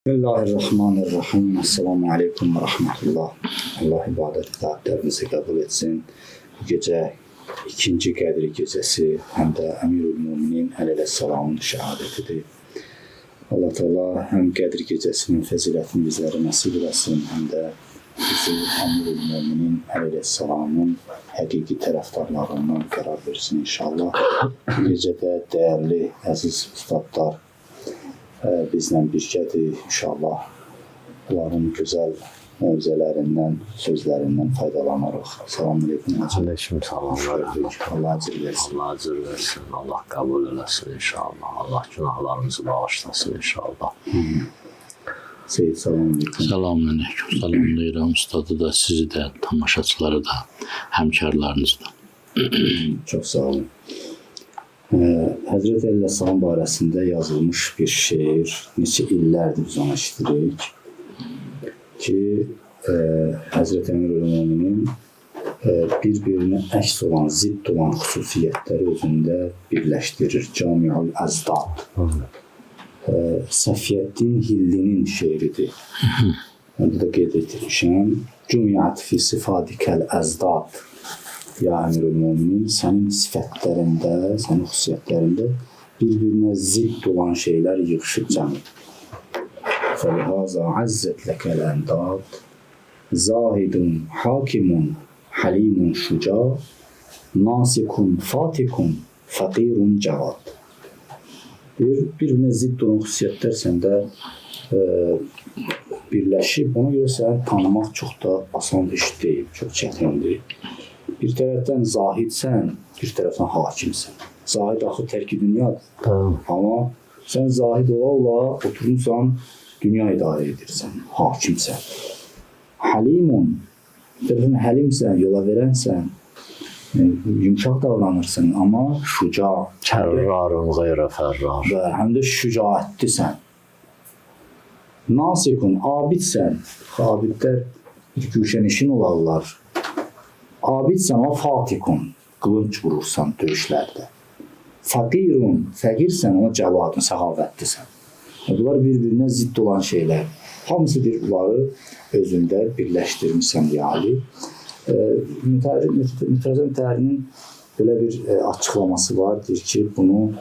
Bismillahirrahmanirrahim. Esselamu aleyküm ve rahmetullah. Allah ibadet itaatlerinizi kabul etsin. Bu gece ikinci Qədir gecesi hem de Emirül-Müminin Aleyhisselam'ın şehadetidir. Allah Teala hem Qədir gecesinin fezilətini bizlere nasip etsin hem de bizi Emirül-Müminin Aleyhisselam'ın həqiqi tərəfdarlarından qərar versin inşallah. Bu gecede değerli, əziz ustadlar bizlə birgədir inşallah. Onların gözəl mövzələrindən, sözlərindən faydalanarıq. Selamun aleyküm. Aleyküm salam. Allah acır versin. Allah acır versin. Allah kabul eləsin inşallah. Allah günahlarımızı bağışlasın inşallah. Seyyid selamun aleyküm. Selamun aleyküm. Salamlayıram ustadı da, sizi de, tamaşaçıları da, həmkarlarınızı da. Çok sağ olun. Həzrət Əleyhisselam barəsində yazılmış bir şeir, neçə illərdir biz onu işitirik ki, Həzrət Əmirül-Müminin bir-birinə əks olan, zidd olan xüsusiyyətləri özündə birləşdirir. Camiul Əzdad. Səfiyyəddin Hillinin şeiridir. Onda da qeyd etmişəm. Cümiyyət fi sifadikəl əzdad. Ya Emirül-Müminin, sənin sifətlərində, sənin xüsusiyyətlərində bir-birinə zidd olan şeylər yığışıb cəmdir. Fəlihaza əzzət ləkəl əndad, zahidun, hakimun, halimun şuca, nasikun, fatikun, fəqirun cavad. Bir-birinə zidd olan xüsusiyyətlər səndə birləşib, ona görə səni tanımaq çox da asan iş deyil, çox çətindir. Bir tərəfdən zahidsən, bir tərəfdən hakimsən. Zahid axı tərki dünyadır. Amma sən zahid ola-ola oturmuşsan, dünya idarə edirsən, hakimsən. Halimun, bir tərəfdən həlimsən, yola verənsən, yumuşaq davranırsan, amma şuca. Kərrarun qeyrə fərrar. Və həm də şücaətlisən. Nasikun, abidsən. Abidlər bir güşənişin olarlar. Abidsən, ama fatikun, qılınc vurursan döyüşlərdə. Fəqirun, fəqirsən, ama cavadın, səxavətlisən. Bunlar bir-birinə zidd olan şeylər. Hamısı bunları özündə birləşdirmişsən yani. Mütərzəm tərinin belə bir açıqlaması var. Deyir ki, bunu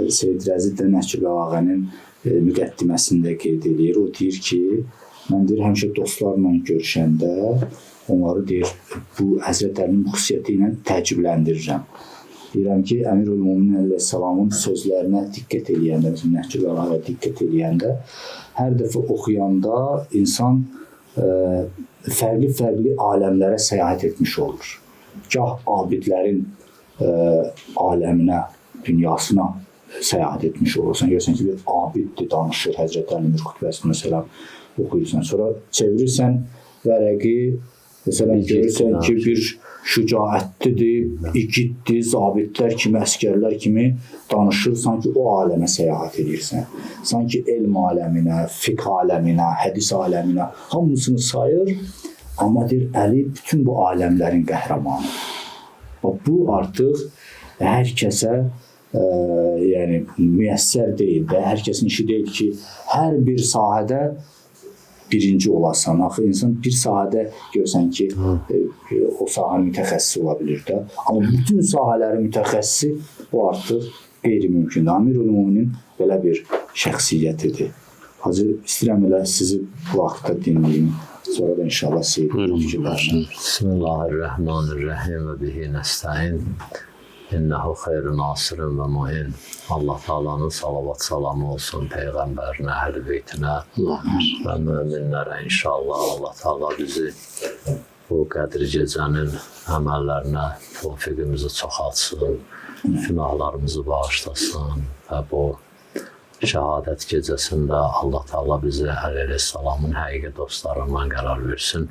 Seyyid Rəzid Nəhcül Ağanın müqəddiməsində qeyd edir. O deyir ki, mən deyir, həmişə dostlarla görüşəndə onları deyir, bu Həzrət Əlinin xüsusiyyəti ilə təəccübləndirirəm. Deyirəm ki, Əmirül-Müminin Əleyhisselamın sözlərinə diqqət eləyəndə, Nəhcül Ağaya diqqət eləyəndə, hər dəfə oxuyanda insan fərqli-fərqli aləmlərə səyahət etmiş olur. Gah abidlərin aləminə, dünyasına səyahət etmiş olursan. Görürsən ki, bir abiddir, danışır, Həzrət Əlinin bir xütbəsini məsələn oxuyursan. Sonra çevirirsən vərəqi, məsələn, görürsən ki, bir şücaətlidir, igiddir, zabitlər kimi, əskərlər kimi danışır, sanki o aləmə səyahət edirsən. Sanki elm aləminə, fiqh aləminə, hədis aləminə hamısını sayır, amma deyir, Əli bütün bu aləmlərin qəhrəmanı. Bu artıq hər kəsə yəni, müyəssər deyil və hər kəsin işi deyil ki, hər bir sahədə birinci olasan. Axı insan bir sahədə görsən ki, o sahənin mütəxəssisi ola bilir də. Amma bütün sahələrin mütəxəssisi bu artıq qeyri-mümkündür. Əmirül-Müminin belə bir şəxsiyyətidir. Hacı, istəyirəm elə sizi bu vaxtda dinləyim. Sonra da inşallah seyirlik fikirlərini. Bismillahirrahmanirrahim və bihi nəstəin. İnnehu xeyru nasirin və muhin. Allah Teala'nın salavat salamı olsun Peyğəmbərinə, əhl-i beytinə və müminlərə inşallah. Allah Teala bizi bu Qədir gecənin əməllərinə tövfiqimizi çoxaltsın, günahlarımızı bağışlasın və bu şəhadət gecəsində Allah Teala bizi Əleyhisselamın həqiqi dostlarından qərar versin.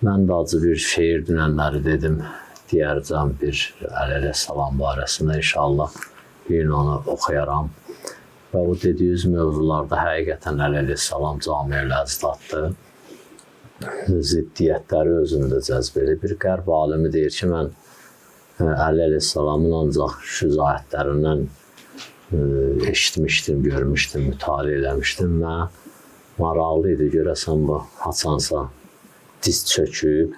Mən də acı bir şeir dünənləri dedim. Deyərcəm bir Əleyhisselam barəsində inşallah bir gün onu oxuyaram. Və o dediyiniz mövzularda həqiqətən Əleyhisselam Camiül Əzdaddır. Ziddiyyətləri özündə cəzb edir. Bir qərb alimi deyir ki, mən Əleyhisselamın ancaq şücaətlərindən eşitmişdim, görmüşdüm, mütaliə eləmişdim və maraqlı idi. Görəsən bu haçansa diz çöküb,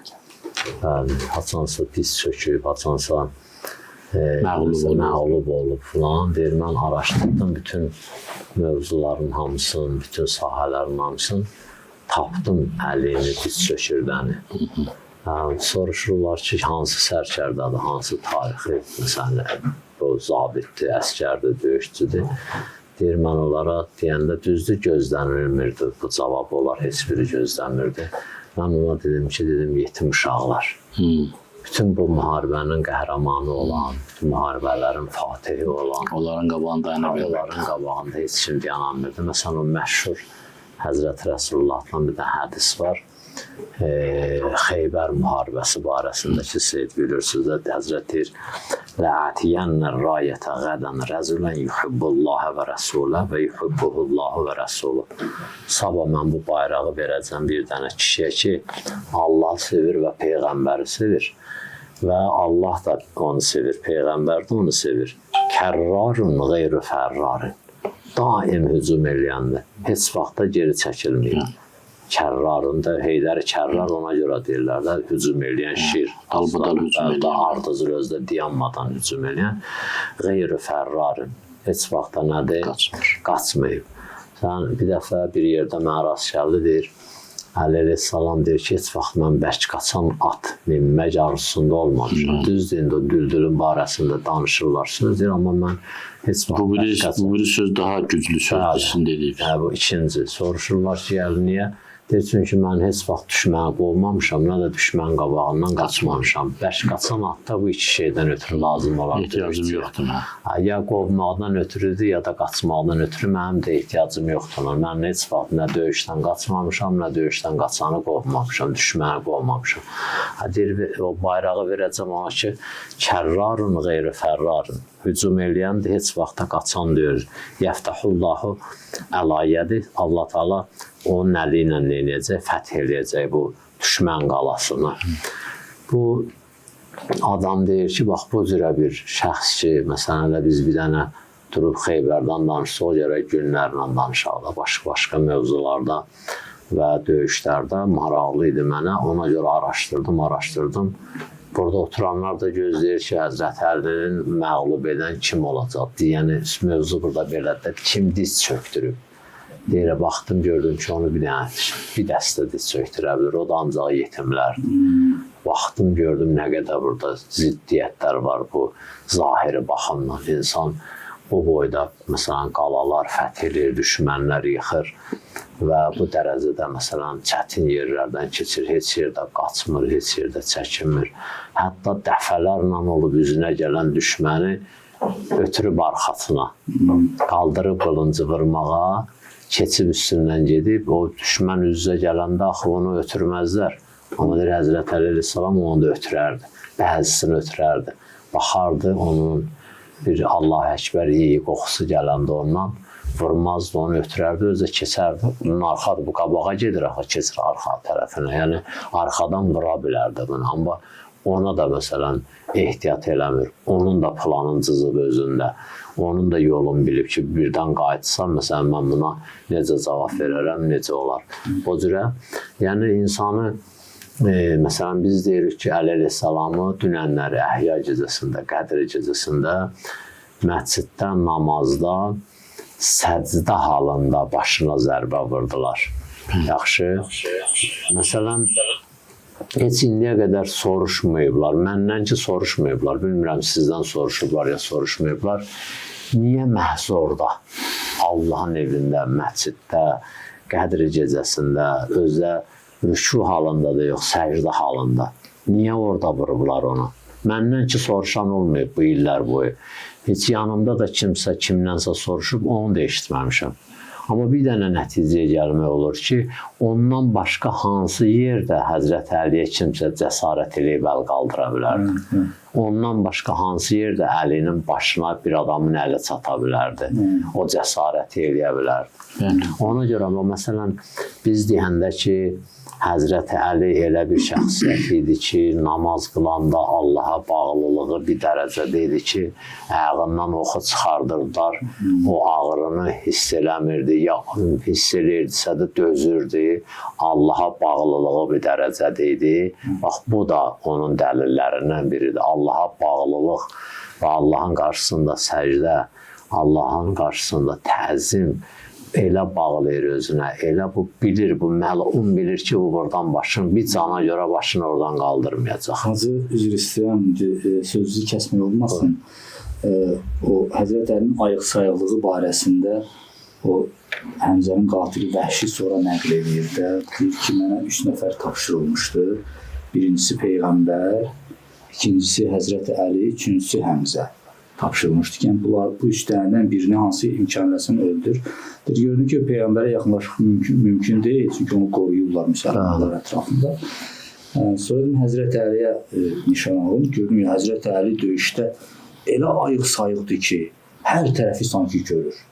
haçansa diz çöküb, haçansa məğlub olub falan. Deyir, mən araşdırdım bütün mövzuların hamısını, bütün sahələrin hamısını, tapdım əlini diz çökürdəni. Soruşurlar ki, hansı sərkərdədir, hansı tarixi, məsələn, bu zabitdir, əskərdir, döyüşçüdür. Deyir, mən onlara deyəndə düzdür, gözlənilmirdi bu cavab, onlar heç biri gözlənmirdi. Mən ona dedim ki, yetim uşaqlar. Bütün bu müharibənin qəhrəmanı olan, bütün müharibələrin fatihi olan, Onların qabağında onların qabağında heç kim dayanamırdı. Məsələn, o məşhur Həzrəti Rəsulullahdan bir də hədis var. Xeybər müharibəsi barəsində ki, siz bilirsiniz də, Həzrət deyir, لَعَتِيَنَّ الرَّایَةَ غَدًا رَزُلًا يُحِبُّ اللّٰهَ وَرَسُولَهُ وَيُحِبُّهُ اللّٰهُ وَرَسُولُهُ. Sabah mən bu bayrağı verəcəm bir dənə kişiyə ki, Allah sevir və Peyğəmbəri sevir. Və Allah da onu sevir, Peyğəmbər də onu sevir. Kərrarun qeyru fərrarin. Daim hücum eləyəndir. Heç vaxtda geri çəkilməyir. Kərrarında, Heydəri Kərrar ona görə deyirlər də, hücum eləyən şir. Albadan hücum eləyən. Ardıcı özdə dayanmadan hücum eləyən. Qeyri fərrarin. Heç vaxtda nədir? Qaçmayıb. Sən bir dəfə bir yerdə mənə rast gəldi, deyir, Əli əleyhissalam deyir ki, heç vaxt mən bərk qaçan at minmək arzusunda olmamışam. Düzdür, indi o düldülün barəsində danışırlar söz deyir, amma mən heç vaxt bərk qaçan. Bu biri söz daha güclü sözdür, sizin dediyiniz. Bu ikinci. Soruşurlar ki, niyə? Deyir, çünki mən heç vaxt düşməni qovmamışam, nə də düşmənin qabağından qaçmamışam. Bərk qaçan atda bu iki şeydən ötürü lazım olan. Ehtiyacım yoxdur mən. Ya qovmaqdan ötürüdür, ya da qaçmaqdan ötürü mənim də ehtiyacım yoxdur. Mən heç vaxt nə döyüşdən qaçmamışam, nə döyüşdən qaçanı qovmamışam, düşməni qovmamışam. Deyir, o bayrağı verəcəm ona ki, kərrarun qeyri fərrarun. Hücum eləyəndir, heç vaxtda qaçan deyir. Yəftəhullahu əlayyədir. Allah Teala onun əli ilə eləyəcək, fəth eləyəcək bu düşmən qalasını. Bu adam deyir ki, bax bu cürə bir şəxs ki, məsələn də biz bir dənə durub Xeybərdən danışsaq, o görə günlərlə danışaq da, başqa mövzularda və döyüşlərdə maraqlı idi mənə. Ona görə araşdırdım. Burada oturanlar da gözləyir ki, Həzrət Əlinin məğlub edən kim olacaq? Yəni, mövzu burada belədir, kim diz çöktürüb? Deyirə, baxdım, gördüm ki, onu bir dəstə diz çöktürə bilir, o da ancaq yetimlərdir. Baxdım, gördüm, nə qədər burada ziddiyyətlər var bu zahiri baxımdan. İnsan bu boyda, məsələn, qalalar fəth edir, düşmənlər yıxır və bu dərəcədə, məsələn, çətin yerlərdən keçir, heç yerdə qaçmır, heç yerdə çəkinmir. Hətta dəfələrlə olub üzünə gələn düşməni ötürüb arxasına, qaldırıb qılıncı vurmağa, keçib üstündən gedib, o düşmən üzə gələndə axı onu ötürməzlər. Amma deyir, Həzrət Əli əleyhissalam onu da ötürərdi, bəzisini ötürərdi. Baxardı, onun bir Allah Əkbər iyi qoxusu gələndə ondan, vurmazdı, onu ötürərdi, özə keçərdi. Bunun arxadır, bu qabağa gedir, keçir arxa tərəfinə. Yəni, arxadan vura bilərdi bunu. Amma ona da, məsələn, ehtiyat eləmir. Onun da planın cızıb özündə. Onun da yolunu bilib ki, birdən qayıtsam, məsələn, mən buna necə cavab verərəm, necə olar. O cürə, yəni, insanı, məsələn, biz deyirik ki, Əli əleyhissalamı dünənləri Əhya gecəsində, Qədr gecəsində, məsciddə, namazda, səcdə halında başına zərbə vurdular. Yaxşı. Məsələn, heç indiyə qədər soruşmayıblar. Məndən ki, soruşmayıblar. Bilmirəm, sizdən soruşublar ya soruşmayıblar. Niyə məhz orada, Allahın evində, məsciddə, Qədr gecəsində, özə rükû halında da yox, səcdə halında. Niyə orada vurublar onu? Məndən ki, soruşan olmayıb bu illər boyu. Heç yanımda da kimsə kimdənsə soruşub, onu da eşitməmişəm. Amma bir dənə nəticəyə gəlmək olur ki, ondan başqa hansı yerdə Həzrət Əliyə kimsə cəsarət eləyib əl qaldıra bilər. ondan başqa hansı yerdə əlinin başına bir adamın əli çata bilərdi. O cəsarəti eləyə bilərdi. Ona görə məsələn biz deyəndə ki, Həzrəti Əli elə bir şəxsiyyət idi ki, namaz qılanda Allaha bağlılığı bir dərəcədə idi ki, ayağından oxu çıxardırdılar, o ağrını hiss eləmirdi, ya hiss eləyirdisə də dözürdü, Allaha bağlılığı bir dərəcədə idi. Bax, bu da onun dəlillərindən biridir. Allaha bağlılıq və Allahın qarşısında səcdə, Allahın qarşısında təzim elə bağlayır özünə, elə bu bilir, bu məlun bilir ki, bu buradan başını, bir cana görə başını oradan qaldırmayacaq. Hacı, üzr istəyirəm, sözünüzü kəsmək olmasın. O Həzrət Əlinin ayıq-sayıqlığı barəsində o Həmzənin qatili Vəhşi sonra nəql edir də, deyir ki, mənə 3 nəfər tapşırılmışdı. Birincisi Peyğəmbər, ikincisi Həzrət Əli, üçüncüsü Həmzə tapşırılmışdı ki, bunlar bu 3 dənədən birini hansı imkanləsən öldür. Gördüm ki, Peyğəmbərə yaxınlaşmaq mümkün deyil, çünki onu qoruyurlar müsəlmanlar ətrafında. Sonra Həzrət Əliyə nişan alın, gördüm ki, Həzrət Əli döyüşdə elə ayıq-sayıqdır ki, hər tərəfi sanki görür.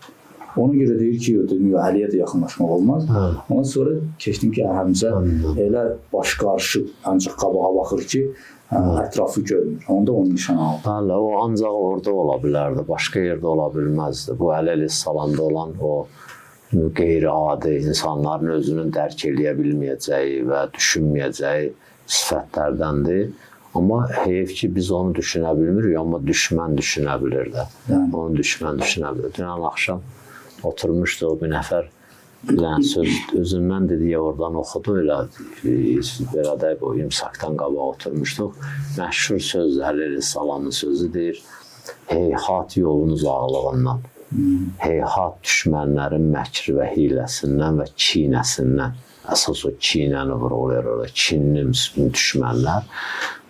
Ona görə deyir ki, Əliyə də yaxınlaşmaq olmaz. Ondan sonra keçdim ki, Həmzə elə baş qarışıb, ancaq qabağa baxır ki, ətrafı görmür. Onda onu nişan alır. Bəli, o ancaq orada ola bilərdi, başqa yerdə ola bilməzdi. Bu Əli əleyhissalamda olan o qeyri-adi insanların özünün dərk eləyə bilməyəcəyi və düşünməyəcəyi sifətlərdəndir. Amma heyf ki, biz onu düşünə bilmirik, amma düşmən düşünə bilir də. Onu düşmən düşünə bilir. Dünən axşam oturmuşdu o bir nəfər, söz özündən dediyi oradan oxudu, belə də bu imsakdan qabaq oturmuşduq. Məşhur söz, Əli əleyhissalamın sözü deyir, heyhat yolun uzaqlığından, heyhat düşmənlərin məkri və hiləsindən və çiynəsindən, əsas o çiynəni vurulur orada, çinli düşmənlər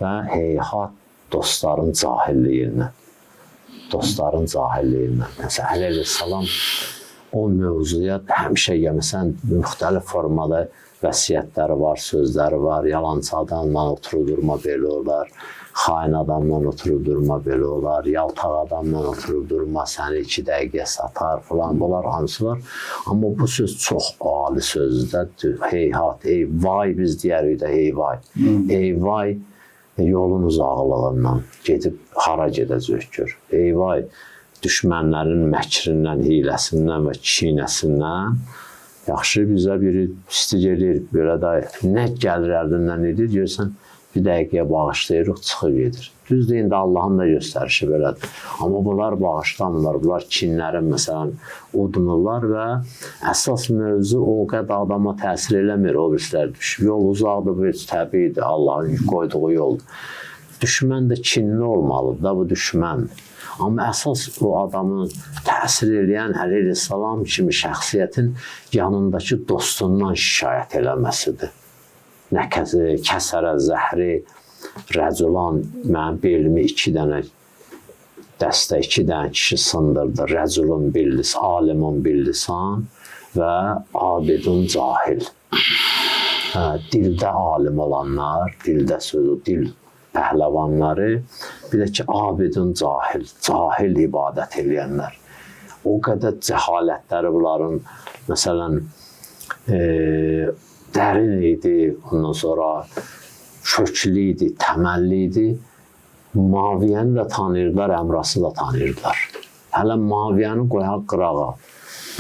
və heyhat dostların cahilliyindən, Məsələn, Əli əleyhissalam o mövzuya həmişə məsələn, müxtəlif formada vəsiyyətləri var, sözləri var, yalançı adamla oturub durma belə olar, xain adamla oturub durma belə olar, yaltaq adamla oturub durma, səni 2 dəqiqə satar falan, bunlar hamısı var. Amma bu söz çox ali sözdür. Heyhat, ey vay, biz deyərik də ey vay. Ey vay, yolun uzaqlığından gedib hara gedəcək gör. Ey vay, düşmənlərin məkrindən, hiləsindən və çiynəsindən yaxşı bizə biri pislik edir, belə də nə gəlir əlindən edir, görsən bir dəqiqəyə bağışlayırıq, çıxıb gedir. Düz deyin də Allahın da göstərişi belədir. Amma bunlar bağışlamırlar, bunlar kinlərin məsələn udunurlar və əsas mövzu o qədər adama təsir eləmir, o birislər düşür. Yol uzaqdır, bu heç təbiidir, Allahın qoyduğu yoldur. Düşmən də kinli olmalıdır da, bu düşməndir. Amma əsas o adamı təsir edən Əli əleyhissalam kimi şəxsiyyətin yanındakı dostundan şikayət eləməsidir. Nə kəsərə zəhri rəculan, mənim belimi 2 dənə dəstə, 2 dənə kişi sındırdı. Rəculun billis, alimun billisan və abidun cahil. Dildə alim olanlar, dildə sözü, dil pəhləvanları, bir də ki, abidun cahil, cahil ibadət eləyənlər. O qədər cəhalətləri bunların, məsələn, dərin idi, ondan sonra köklü idi, təməlli idi. Maviyəni də tanıyırdılar, Əmrası da tanıyırdılar. Hələ Maviyəni qoyaq qırağa.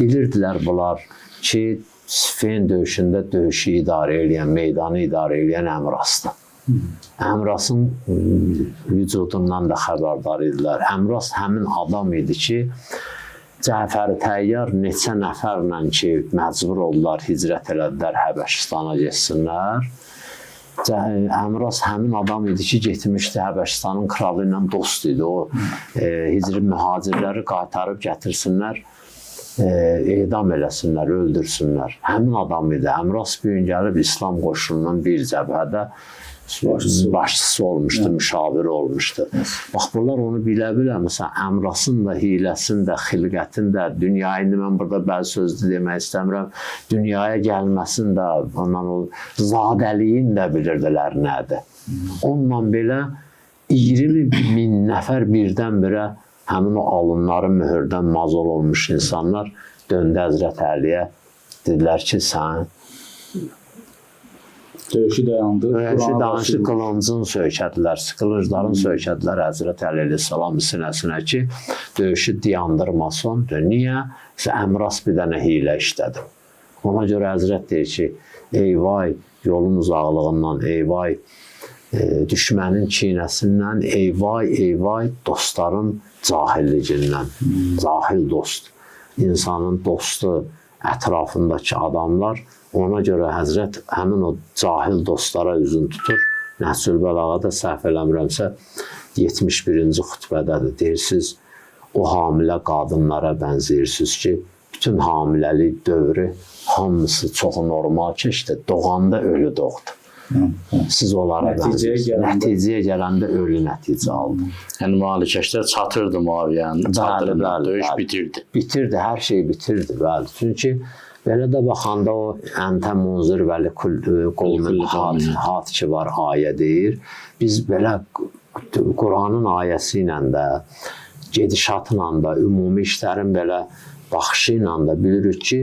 Bilirdilər bunlar ki, Siffin döyüşündə döyüşü idarə eləyən, meydanı idarə eləyən Əmrasdır. Əmrasın vücudundan da xəbərdar idilər. Əmras həmin adam idi ki, Cəfər Təyyar neçə nəfərlə ki, məcbur oldular, hicrət elədilər, Həbəşistana getsinlər. Əmras həmin adam idi ki, getmişdi Həbəşistanın kralı ilə dost idi. O hicri mühacirləri qaytarıb gətirsinlər, edam eləsinlər, öldürsünlər. Həmin adam idi. Əmras bir gün gəlib İslam qoşununun bir cəbhədə başçısı olmuşdu, müşaviri olmuşdu. Bax, bunlar onu bilə-bilə, məsələn, Əmrasın da, hiləsin də, xilqətin də, dünyaya, indi mən burada bəzi sözlü demək istəmirəm, dünyaya gəlməsin də, ondan o zadəliyin də bilirdilər nədir. Onunla belə 20 min nəfər birdən-birə həmin o alınları mühürdən mazol olmuş insanlar döndü Həzrət Əliyə. Dedilər ki, sən döyüşü dayandı. Qılıncın söykədilər, qılıncların söykədilər Həzrət Əli əleyhissalam sinəsinə ki, döyüşü dayandırmasın. Niyə? Əmras bir dənə hiylə işlədi. Ona görə Həzrət deyir ki, ey vay yolun uzaqlığından, ey vay düşmənin çiynəsindən, ey vay dostların cahilliyindən. Cahil dost. İnsanın dostu ətrafındakı adamlar. Ona görə Həzrət həmin o cahil dostlara üzün tutur. Nəhsül Bəlağada səhv eləmirəmsə 71-ci xütbədədir. Deyirsiniz, o hamilə qadınlara bənzəyirsiniz ki, bütün hamiləlik dövrü hamısı çox normal keçdi. Doğanda ölü doğdu. Siz onlara bənzəyirsiniz. Nəticəyə gələndə ölü nəticə aldı. Yəni Malikəşlər çatırdı Muaviyyənin çadırına, döyüş bitirdi. Bitirdi, hər şey bitirdi. Bəli. Çünki belə də baxanda o Əntə Munzir vəli qolunun hat ki var ayə deyir. Biz belə Quranın ayəsi ilə də, gedişatla da, ümumi işlərin belə baxışı ilə də bilirik ki,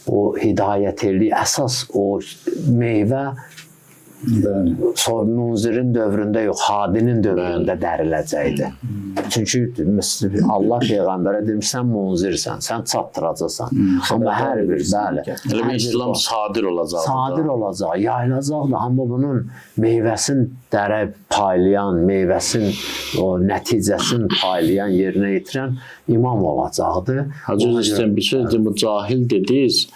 o hidayətli əsas o meyvə Munzirin dövründə yox, Hadinin dövründə dəriləcəkdi. Çünki Allah Peyğəmbərə demiş, sən munzirsən, sən çatdıracaqsan. Amma hər bir, bəli. Elə bir İslam sadir olacaq. Sadir olacaq, yayılacaq da, amma bunun meyvəsini dərə paylayan, meyvəsinin o nəticəsini paylayan, yerinə yetirən imam olacaqdı. Hacı İstəyən bir sözdür, bu cahil dediniz,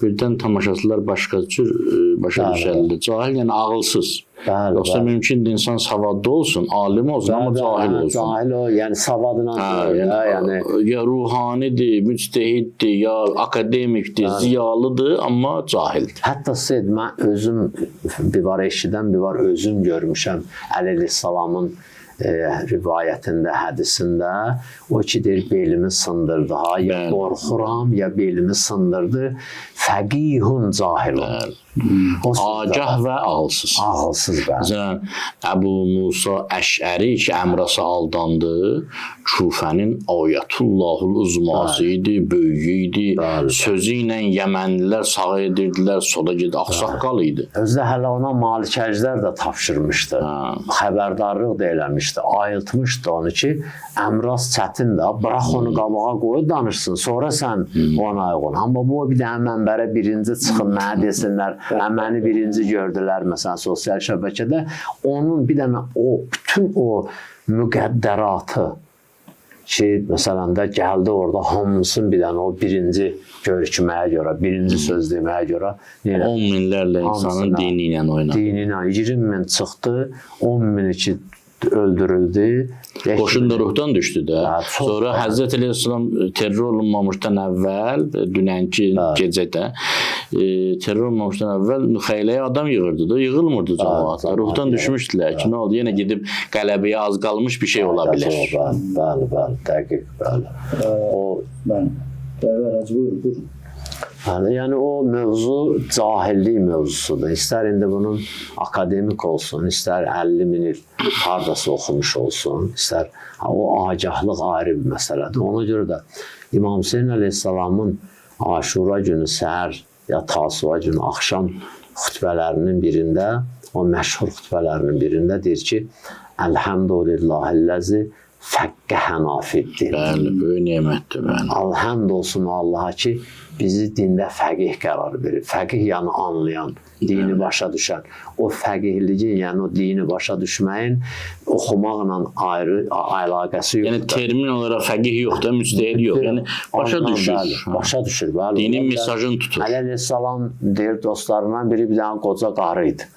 birdən tamaşaçılar başqa cür başa düşərlər. Cahil yəni ağılsız. Yoxsa mümkündür insan savadlı olsun, alim olsun, amma cahil olsun. Cahil o, yəni savadına ya ruhanidir, müctehiddir, ya akademikdir, ziyalıdır, amma cahildir. Hətta Seyd, mən özüm bir var eşidən, bir var özüm görmüşəm Əli əleyhissalamın rivayətində, hədisində o ki deyir, belimi sındırdı. Ya qorxuram, ya belimi sındırdı. Fəqihun cahilun. Agah və ağılsız. Ağılsız, bəli. Əbu Musa Əşəri ki, Əmrasa aldandı, Küfənin ayətullahul uzması idi, böyüyü idi. Sözü ilə Yəmənlilər sağ edirdilər, sola gedir, ağsaqqal idi. Özdə hələ ona malikəclər də tapşırmışdı. Xəbərdarlıq da eləmişdi, ayıltmışdı onu ki, Əmras çətindir, bırax onu qabağa qoyub danışsın, sonra sən ona uyğun. Amma bu bir də mənbərə birinci çıxın, mənə desinlər, məni birinci gördülər, məsələn, sosial şəbəkədə. Onun bir dənə bütün o müqəddəratı ki, məsələn də gəldi orada hamısını bir dənə o birinci görükməyə görə, birinci söz deməyə görə 10 minlərlə insanın dini ilə oynadı. Dini ilə 20 min çıxdı, 10 min ki öldürüldü. Qoşun da ruhdan düşdü də. Sonra Həzrət Əleyhisselam terror olunmamışdan əvvəl, dünənki gecədə terror olunmamışdan əvvəl xeyləyə adam yığırdı da, yığılmırdı cəmaat. Ruhdan düşmüşdülər ki, nə oldu? Yenə gedib qələbəyə az qalmış bir şey ola bilər. Bəli, dəqiq, bəli. Buyurun. Yəni o mövzu cahillik mövzusudur. İstər indi bunun akademik olsun, istər 50 min il hardası oxumuş olsun, istər o agahlıq ayrı bir məsələdir. Ona görə də İmam Hüseyin əleyhissalamın Aşura günü səhər ya Tasua günü axşam xütbələrinin birində, o məşhur xütbələrinin birində deyir ki, Əlhəmdülillahilləzi fəqqəhənə fiddin. Bəli, böyük nemətdir. Alhəmd olsun Allaha ki, bizi dində fəqih qərar verir. Fəqih yəni anlayan, dini başa düşən. O fəqihliyin, yəni o dini başa düşməyin oxumaqla ayrı əlaqəsi yoxdur. Yəni termin olaraq fəqih yoxdur, müctəhid yox. Yəni başa düşür. Başa düşür, bəli. Dinin mesajını tutur. Əli əleyhissalam deyir dostlarından biri bir dənə qoca qarı idi.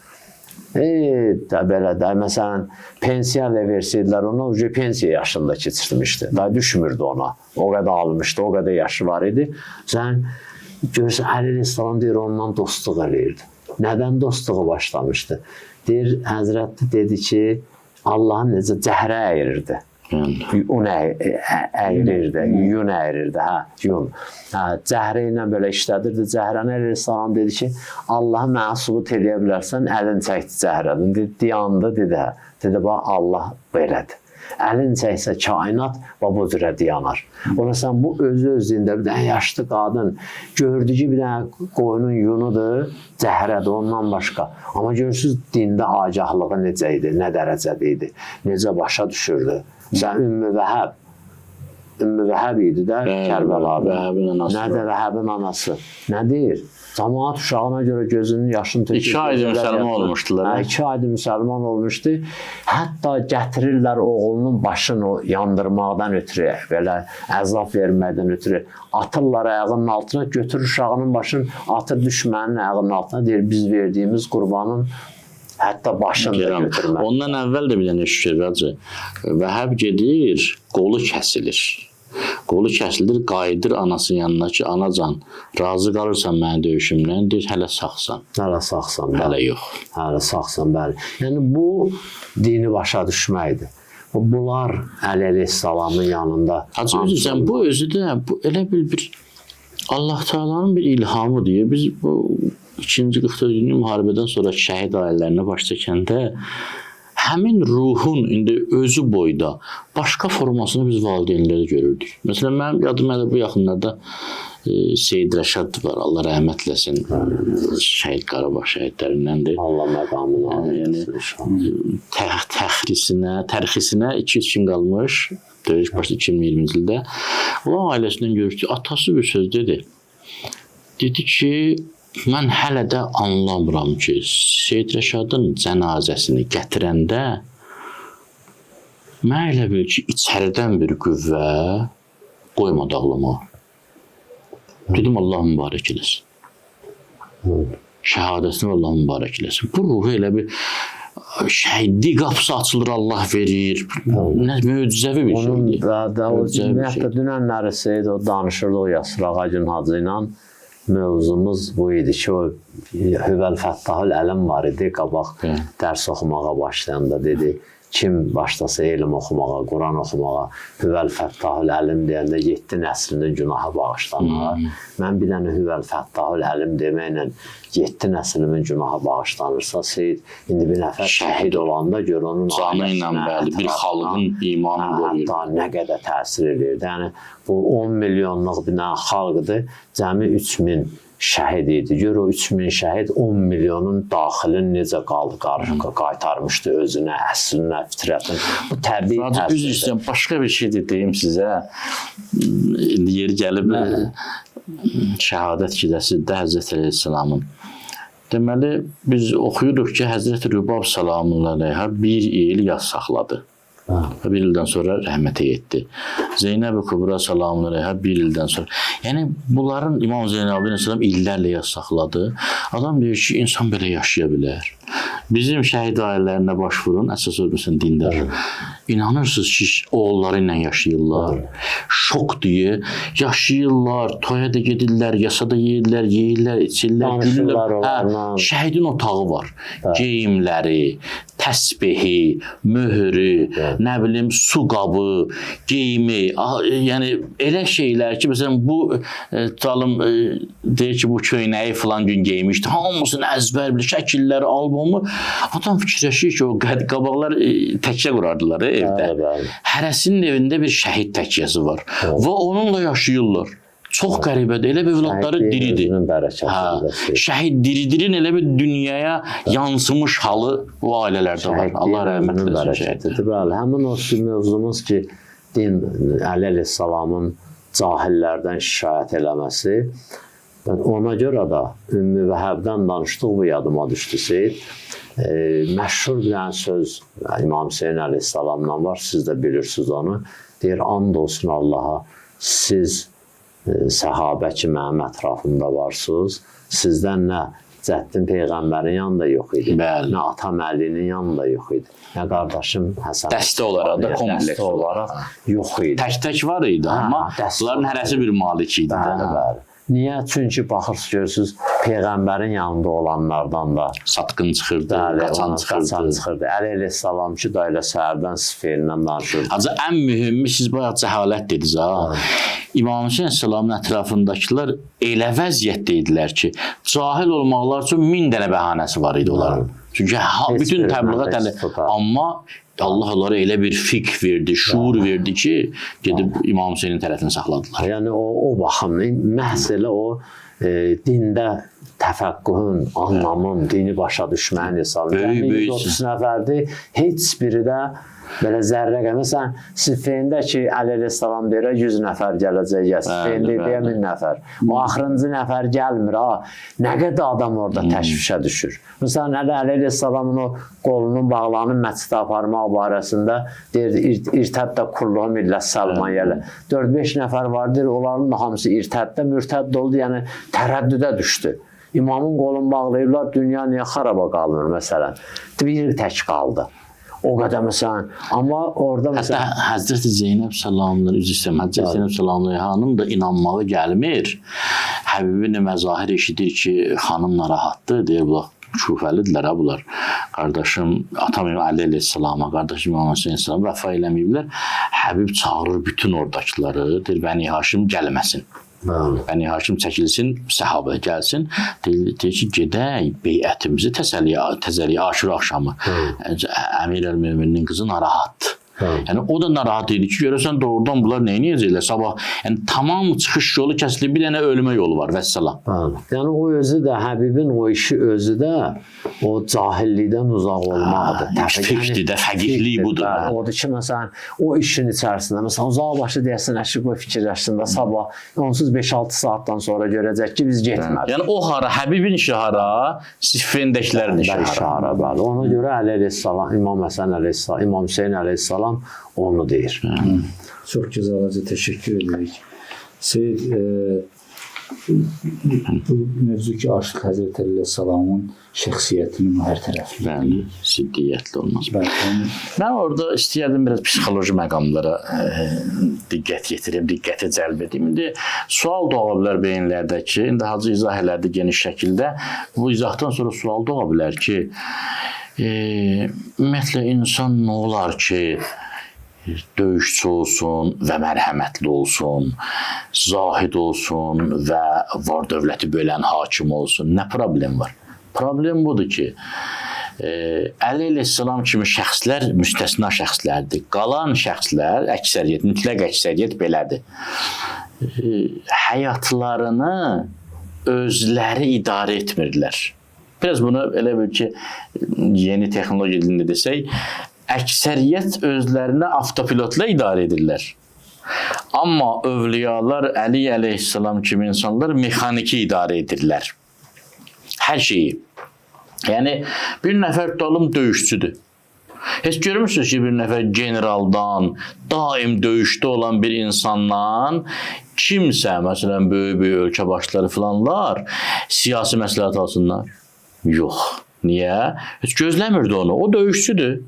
Belə də, məsələn, pensiya ilə versəydilər ona, pensiya yaşında keçirmişdi. Daha düşmürdü ona. O qədər almışdı, o qədər yaşı var idi. Sən görürsən, Əli əleyhissalam deyir, ondan dostluq eləyirdi. Nədən dostluğu başlamışdı? Deyir, Həzrət dedi ki, Allahın necə cəhrə əyirdi. Un əyirirdi, yun əyirirdi, yun. Cəhrə ilə belə işlədirdi. Cəhrəni əleyhissalam dedi ki, Allahı mənə subut edə bilərsən, əlin çəkdi Cəhrədən. Dedi, yandı, dedi, dedi, bax, Allah belədir. Əlin çəksə kainat və bu cürə dayanar. Ona sən bu özü-özlüyündə bir dənə yaşlı qadın gördü ki, bir dənə qoyunun yunudur, Cəhrədir, ondan başqa. Amma görürsünüz, dində agahlığı necə idi, nə dərəcədə idi, necə başa düşürdü. Sən Ümmü Vəhəb idi də Kərbəlada. Nədir Vəhəbin anası? Nə deyir? Cəmaat uşağına görə gözünün yaşını tökür. 2 aydır müsəlman olmuşdular. 2 aydır müsəlman olmuşdu. Hətta gətirirlər oğlunun başını yandırmaqdan ötürü, belə əzab verməkdən ötürü. Atırlar ayağının altına, götürür uşağının başını, atır düşmənin ayağının altına, deyir biz verdiyimiz qurbanın hətta başını da götürmək. Ondan əvvəl də bir dənə şükür, Hacı. Vəhəb gedir, qolu kəsilir. Qolu kəsilir, qayıdır anasının yanına ki, anacan, razı qalırsan mənim döyüşümdən, deyir, hələ sağsan. Hələ sağsan, hələ yox. Hələ sağsan, bəli. Yəni, bu dini başa düşməkdir. Bunlar Əli əleyhissalamın yanında. Hacı, özürsən, bu özü də, bu elə bir Allah Teala'nın bir ilhamı deyə, biz bu 2-ci 44 günlük müharibədən sonra şəhid ailələrinə baş çəkəndə, həmin ruhun indi özü boyda başqa formasını biz valideynlərdə görürdük. Məsələn, mənim yadıma bu yaxınlarda Seyid Rəşad var, Allah rəhmət eləsin, şəhid Qarabağ şəhidlərindəndir. Allah məqamını alır. Tərxisinə 2-3 gün qalmış, döyüş başladı 2020-ci ildə. Ulan ailəsindən görür ki, atası bir söz dedi. Dedi ki, mən hələ də anlamıram ki, Seyid Rəşadın cənazəsini gətirəndə mən elə bil ki, içəridən bir qüvvə qoymadı ağlama. Dedim, Allah mübarək eləsin. Şəhadəsini Allah mübarək eləsin. Bu ruhu elə bir şəhidlik qapısı açılır, Allah verir. Möcüzəvi bir şeydir. Ümumiyyətlə, dünənləri Seyid o danışırdı o Yasir Ağagün Hacı ilə. Mövzumuz bu idi ki, o Hüvəl Fəttahül Əlim var idi, qabaq dərs oxumağa başlayanda dedi, kim başlasa elm oxumağa, Quran oxumağa, Hüvəl Fəttahül Əlim deyəndə 7 nəslinin günahı bağışlanır. Mən bir dənə Hüvəl Fəttahül Əlim deməklə 7 nəslimin günahı bağışlanırsa, Seyid indi bir nəfər şəhid olanda gör onun canı ilə bəli, bir xalqın imanı qoyur. Hətta nə qədər təsir edirdi. Yəni, bu 10 milyonluq bir dənə xalqdır, cəmi 3000 şəhid idi. Gör o 3000 şəhid 10 milyonun daxilini necə qaldı, qaytarmışdı özünə, əslinə, fitrətin. Bu təbii təsirdir. Üzrə, başqa bir şey de deyim sizə. İndi yeri gəlib şəhadət gecəsində Həzrət Əleyhisselamın. Deməli, biz oxuyuruq ki, Həzrət Rübab salamullah bir il yas saxladı. Bir ildən sonra rəhmətə getdi. Zeynəb-i Kubra salamullah bir ildən sonra. Yəni, bunların İmam Zeynəb Aleyhisselam illərlə yas saxladı. Adam deyir ki, insan belə yaşaya bilər. Bizim şəhid ailələrinə baş vurun, əsas olmasın dindar. İnanırsınız ki, oğulları ilə yaşayırlar. Şok deyə yaşayırlar, toya da gedirlər, yasa da yeyirlər, içirlər, gülürlər. Şəhidin otağı var. Geyimləri, təsbihi, möhürü, nə bilim, su qabı, geyimi, yəni elə şeylər ki, məsələn, bu talım deyir ki, bu köynəyi filan gün geymişdi, hamısını əzbər bilir, şəkilləri, albomu. Adam fikirləşir ki, o qabaqlar təkiyə qurardılar evdə. Hərəsinin evində bir şəhid təkiyyəsi var və onunla yaşayırlar. Çox qəribədir, elə bir evladları diridir. Şəhid diridirin elə bir dünyaya yansımış halı o ailələrdə var. Allah rəhmət eləsin. Həmin o mövzumuz ki, Əli əleyhissalamın cahillərdən şikayət eləməsi, ona görə də Ümmü Vəhəbdən danışdıq, bu yadıma düşdü Seyid. Məşhur bir söz İmam Hüseyin əleyhissalamdan var, siz də bilirsiniz onu. Deyir, and olsun Allaha, siz səhabə ki, mənim ətrafımda varsınız, sizdən nə Cəddin Peyğəmbərin yanında yox idi, nə Atam Əlinin yanında yox idi, nə qardaşım Həsən dəstə olaraq da kompleks olaraq yox idi. Tək-tək var idi, amma bunların hərəsi bir malik idi. Niyə? Çünki baxırsınız, görürsünüz, Peyğəmbərin yanında olanlardan da satqın çıxırdı, qaçan çıxırdı. Əli əleyhissalam ki, da elə səhərdən sifirindən danışırdı. Hacı ən mühümü siz bayaq cəhalət dediniz ha. İmam Hüseyin Əsəlamın ətrafındakılar elə vəziyyətdə idilər ki, cahil olmaqlar üçün 1000 dənə bəhanəsi var idi onların. Çünki bütün təbliğat amma Allah onlara elə bir fiqh verdi, şuur verdi ki, gedib İmam Hüseynin tərəfini saxladılar. Yəni o baxımdan məhz elə o dində təfəqqühün, anlamın, dini başa düşməyin hesabı. Böyük 130 nəfərdir, heç biri də belə zərrə qədər. Məsələn, Siffeyində ki, Əli əleyhissalam deyir, 100 nəfər gələcək, Siffeyində deyə 1000 nəfər. O axırıncı nəfər gəlmir, nə qədər adam orada təşvişə düşür. Məsələn, Əli əleyhissalamın o qolunun bağlanıb məscidə aparmaq barəsində deyir, irtəddə kurluğu millət Səlman yerlə. 4-5 nəfər vardır, onların hamısı irtəddə, mürtədd oldu, yəni tərəddüdə düşdü. İmamın qolunu bağlayırlar, dünya niyə xaraba qalmır, məsələn. Bir tək qaldı. O qədər məsələn, amma orada məsələn... Hətta Həzrəti Zeynəb salamları, Həzrəti Zeynəb salamları hanım da inanmağı gəlmir. Həbibin məzahir eşidir ki, xanım narahatdır, deyir, şübhəlidirlər, bunlar. Qardaşım, atam Əli əleyhissalama, qardaşım İmam Hüseyin əleyhissalam vəfa eləməyiblər. Həbib çağırır bütün oradakiları, deyir, Bəni Haşim gəlməsin. Bəni Haşim çəkilsin, səhabə gəlsin, deyir ki, gedək, beyətimizi təzəliyə aşırı axşamı. Əmir əl-Möminin qızı narahatdır. Yəni o da narahat idi ki, görəsən doğrudan bunlar nə edəcəklər sabah? Yəni tamam çıxış yolu kəsilib, bir dənə ölmə yolu var, vəssalam. Yəni o özü də, Həbibin o işi özü də o cahillikdən uzaq olmaqdır. Fiqhdir də, fəqihlik budur. Odur ki, məsələn, o işin içərisində, məsələn, uzaq başı deyəsən, əşq və fikirləşsin də sabah, onsuz 5-6 saatdan sonra görəcək ki, biz getmədik. Yəni o hara, Həbibin işi hara, Siffeyindəkilərin işi hara. Ona görə Əli əleyhissalam, İmam Həsən əleyhissalam, İmam Hüseyin əleyhissalam onu deyir. Çox gözəlcə təşəkkür edirik. Seyid, bu mövzu ki, Aşıq Həzrət əleyhissalamın şəxsiyyətinin hər tərəfli. Bəli, siddiyyətli olmaz. Mən orada istəyərdim biraz psixoloji məqamlara diqqət yetirib, diqqəti cəlb edim. İndi sual doğa bilər beyinlərdə ki, indi Hacı izah elədi geniş şəkildə. Bu izahdan sonra sual doğa bilər ki, ümumiyyətlə insan nə olar ki, döyüşçü olsun və mərhəmətli olsun, zahid olsun və var dövləti bölən hakim olsun. Nə problem var? Problem budur ki, Əli əleyhissalam kimi şəxslər müstəsna şəxslərdir. Qalan şəxslər, əksəriyyət, mütləq əksəriyyət belədir. Həyatlarını özləri idarə etmirlər. Biraz bunu elə bir ki, yeni texnologiya dilində desək, əksəriyyət özlərini avtopilotla idarə edirlər. Amma övliyalar Əli əleyhissalam kimi insanlar mexaniki idarə edirlər. Hər şeyi. Yəni, bir nəfər tutalım döyüşçüdür. Heç görmürsünüz ki, bir nəfər generaldan, daim döyüşdə olan bir insandan kimsə, məsələn, böyük ölkə başları filanlar siyasi məsləhət alsınlar? Yox. Niyə? Heç gözləmirdi onu. O döyüşçüdür.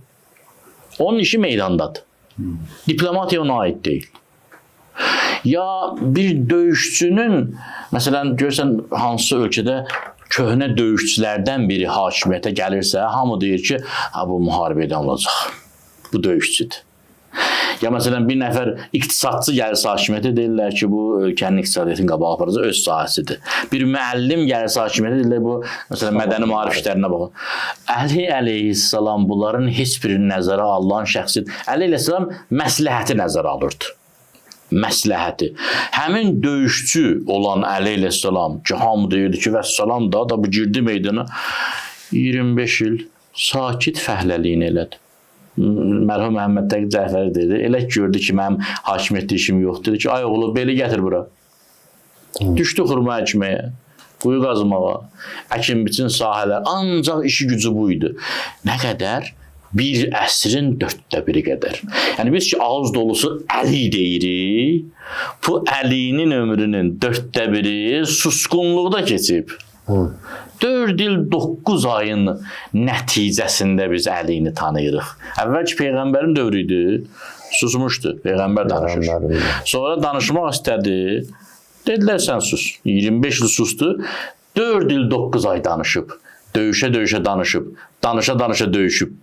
Onun işi meydandadır. Diplomatiya ona aid deyil. Ya bir döyüşçünün, məsələn, görsən, hansı ölkədə köhnə döyüşçülərdən biri hakimiyyətə gəlirsə, hamı deyir ki, bu müharibədən olacaq. Bu döyüşçüdür. Ya məsələn, bir nəfər iqtisadçı gəlirsə hakimiyyətə deyirlər ki, bu ölkənin iqtisadiyyatın qabağı aparacaq, öz sahəsidir. Bir müəllim gəlirsə hakimiyyətə deyirlər, bu məsələn, mədəni maarif işlərinə baxın. Əli əleyhissalam bunların heç birini nəzərə alan şəxsidir. Əli əleyhissalam məsləhəti nəzərə alırdı. Məsləhəti. Həmin döyüşçü olan Əli əleyhissalam ki, hamı deyirdi ki, vəssalam da bu girdi meydana 25 il sakit fəhləliyini elədi. Mərhum Məhəmməd Təqi Cəfəri dedi, elə gördü ki, mənim hakimiyyətli işim yoxdur. Dedi ki, ay oğlu, beli gətir bura. Düşdü xurma əkməyə, quyu qazmağa, əkin biçin sahələr. Ancaq işi gücü bu idi. Nə qədər? Bir əsrin 1/4 qədər. Yəni biz ki, ağız dolusu Əli deyirik, bu Əlinin ömrünün 1/4 susqunluqda keçib. 4 il 9 ayın nəticəsində biz Əlini tanıyırıq. Əvvəlki Peyğəmbərin dövrü idi, susmuşdu, Peyğəmbər danışır. Sonra danışmaq istədi, Dedilər sən sus. 25 il susdu. 4 il 9 ay danışıb. Döyüşə-döyüşə danışıb. Danışa-danışa döyüşüb.